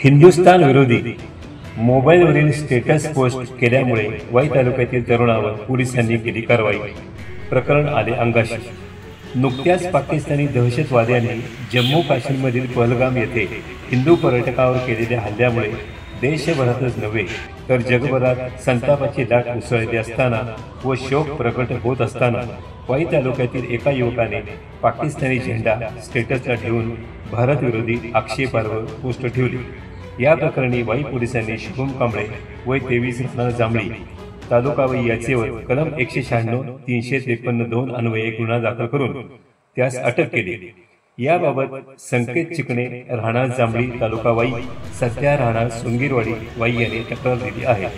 हिंदुस्थान विरोधी मोबाईलवरील status post केल्यामुळे वाई तालुक्यातील तरुणावर पोलिसांनी केली कारवाई। प्रकरण आले अंगाशी। नुकत्याच पाकिस्तानी दहशतवाद्यांनी जम्मू काश्मीरमधील पहलगाम येथे हिंदू पर्यटकावर केलेल्या हल्ल्यामुळे देशभरातच नव्हे तर जगभरात संतापाची लाट उसळली असताना व शोक प्रकट होत असताना वाई तालुक्यातील एका युवकाने पाकिस्तानी झेंडा स्टेटसला ठेवून भारतविरोधी आक्षेपार्ह पोस्ट ठेवली। या प्रकरणी वाई पोलिसांनी शुभम कांबळे वय 23 राहणार जांभळी तालुका वाई याचेवर कलम 196 353 2 अन्वये गुन्हा दाखल करून त्यास अटक केली। याबाबत संकेत चिकणे राहणार जांभळी तालुका वाई सध्या राहणार सोंगीरवाडी वाई याने तक्रार दिली आहे।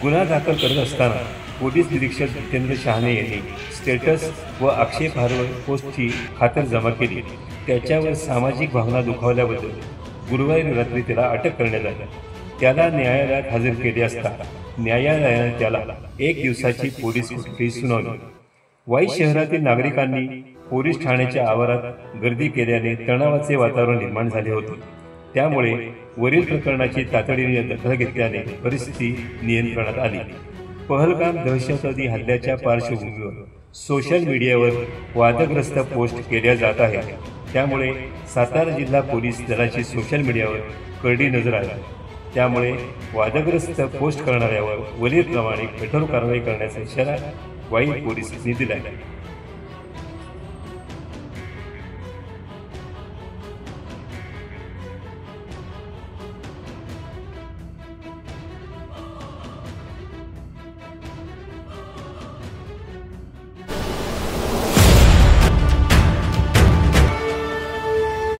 गुन्हा दाखल करत असताना पोलीस निरीक्षक जितेंद्र शहाणे यांनी स्टेटस व आक्षेपार्ह पोस्टची खातरजमा केली। त्याच्यावर सामाजिक भावना दुखावल्याबद्दल गुरुवारी रात्री त्याला अटक करण्यात आली। त्याला न्यायालयात हजर केले असता न्यायालयाने त्याला 1 दिवसाची पोलीस कोठडी सुनावली। वाई शहरातील नागरिकांनी पोलीस ठाण्याच्या आवारात गर्दी केल्याने तणावाचे वातावरण निर्माण झाले होते। त्यामुळे वरील प्रकरणाची तातडीने दखल घेतल्याने परिस्थिती नियंत्रणात आली। पहलगाम दहशतवादी हल्ल्याच्या पार्श्वभूमीवर सोशल मीडियावर वादग्रस्त पोस्ट केल्या जात आहेत। त्यामुळे सातारा जिल्हा पोलीस दलाची सोशल मीडियावर करडी नजर आहे। त्यामुळे वादग्रस्त पोस्ट करणाऱ्यावर वरीलप्रमाणे कठोर कारवाई करण्याचा इशारा वाई पोलिसांनी दिला आहे।